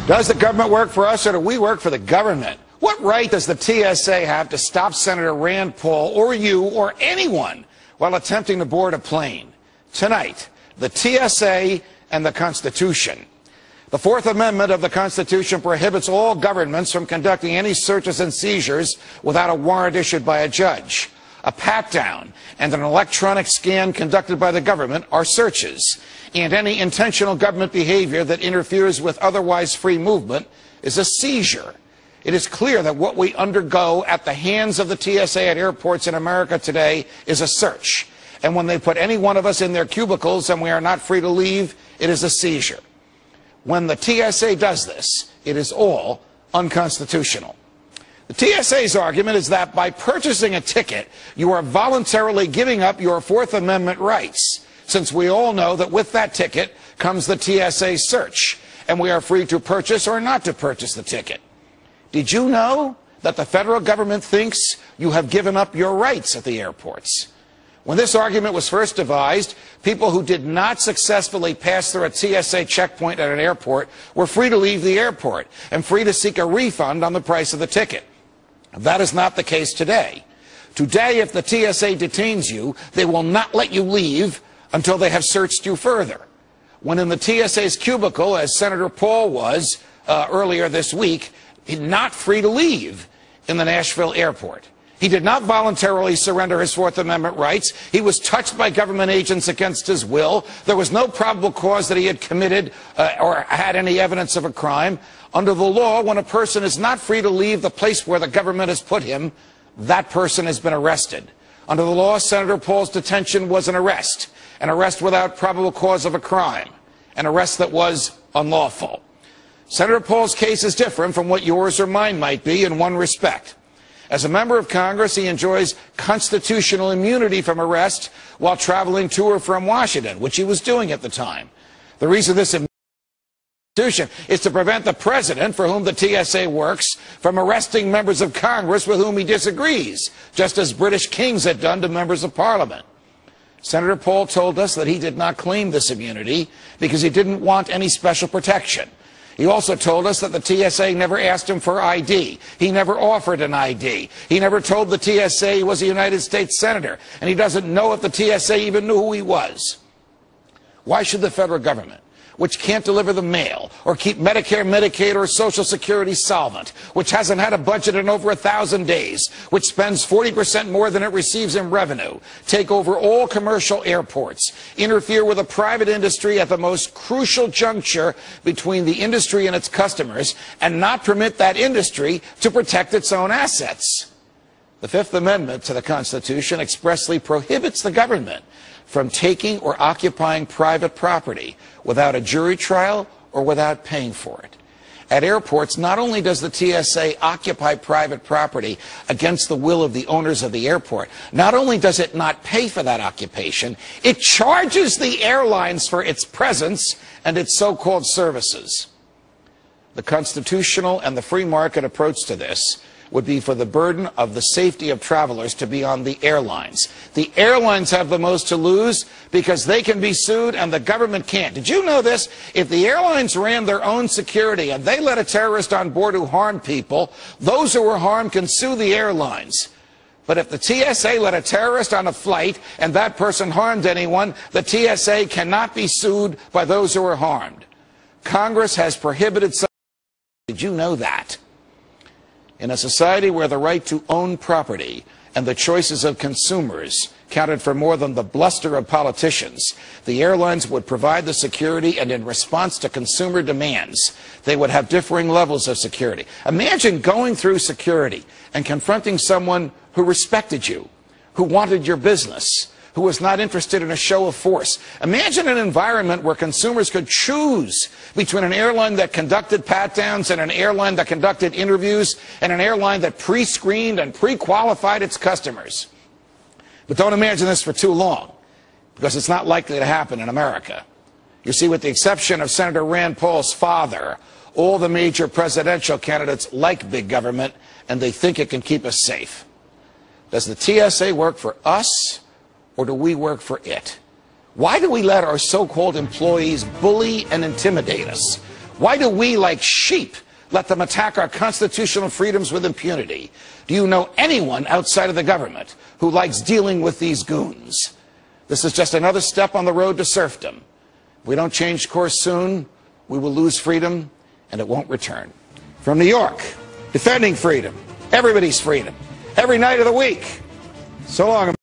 Does the government work for us or do we work for the government? What right does the TSA have to stop Senator Rand Paul or you or anyone while attempting to board a plane? Tonight, the TSA and the Constitution. The Fourth Amendment of the Constitution prohibits all governments from conducting any searches and seizures without a warrant issued by a judge. A pat-down and an electronic scan conducted by the government are searches, and any intentional government behavior that interferes with otherwise free movement is a seizure. It is clear that what we undergo at the hands of the TSA at airports in America today is a search. And when they put any one of us in their cubicles and we are not free to leave, it is a seizure. When the TSA does this, it is all unconstitutional. The TSA's argument is that by purchasing a ticket, you are voluntarily giving up your Fourth Amendment rights, since we all know that with that ticket comes the TSA search, and we are free to purchase or not to purchase the ticket. Did you know that the federal government thinks you have given up your rights at the airports? When this argument was first devised, people who did not successfully pass through a TSA checkpoint at an airport were free to leave the airport and free to seek a refund on the price of the ticket. That is not the case today. Today, if the TSA detains you, they will not let you leave until they have searched you further. When in the TSA's cubicle, as Senator Paul was earlier this week, he's not free to leave in the Nashville airport. He did not voluntarily surrender his Fourth Amendment rights. He was touched by government agents against his will. There was no probable cause that he had committed or had any evidence of a crime. Under the law, when a person is not free to leave the place where the government has put him, that person has been arrested. Under the law, Senator Paul's detention was an arrest without probable cause of a crime, an arrest that was unlawful. Senator Paul's case is different from what yours or mine might be in one respect. As a member of Congress, he enjoys constitutional immunity from arrest while traveling to or from Washington, which he was doing at the time. The reason this is to prevent the president, for whom the TSA works, from arresting members of Congress with whom he disagrees, just as British kings had done to members of Parliament. Senator Paul told us that he did not claim this immunity because he didn't want any special protection. He also told us that the TSA never asked him for ID. He never offered an ID. He never told the TSA he was a United States senator, and he doesn't know if the TSA even knew who he was. Why should the federal government, which can't deliver the mail or keep Medicare, Medicaid, or Social Security solvent, which hasn't had a budget in over 1,000 days, which spends 40% more than it receives in revenue, take over all commercial airports, interfere with a private industry at the most crucial juncture between the industry and its customers, and not permit that industry to protect its own assets? The Fifth Amendment to the Constitution expressly prohibits the government from taking or occupying private property without a jury trial or without paying for it. At airports, not only does the TSA occupy private property against the will of the owners of the airport, not only does it not pay for that occupation, it charges the airlines for its presence and its so-called services. The constitutional and the free market approach to this would be for the burden of the safety of travelers to be on the airlines. The airlines have the most to lose because they can be sued and the government can't. Did you know this? If the airlines ran their own security and they let a terrorist on board who harmed people, those who were harmed can sue the airlines. But if the TSA let a terrorist on a flight and that person harmed anyone, the TSA cannot be sued by those who were harmed. Congress has prohibited such. Did you know that? In a society where the right to own property and the choices of consumers counted for more than the bluster of politicians, the airlines would provide the security, and in response to consumer demands, they would have differing levels of security. Imagine going through security and confronting someone who respected you, who wanted your business, who was not interested in a show of force. Imagine an environment where consumers could choose between an airline that conducted pat-downs and an airline that conducted interviews and an airline that pre-screened and pre-qualified its customers. But don't imagine this for too long, because it's not likely to happen in America. You see, with the exception of Senator Rand Paul's father, all the major presidential candidates like big government, and they think it can keep us safe. Does the TSA work for us, or do we work for it? Why do we let our so-called employees bully and intimidate us? Why do we, like sheep, let them attack our constitutional freedoms with impunity? Do you know anyone outside of the government who likes dealing with these goons? This is just another step on the road to serfdom. If we don't change course soon, we will lose freedom, and it won't return. From New York, defending freedom, everybody's freedom, every night of the week. So long.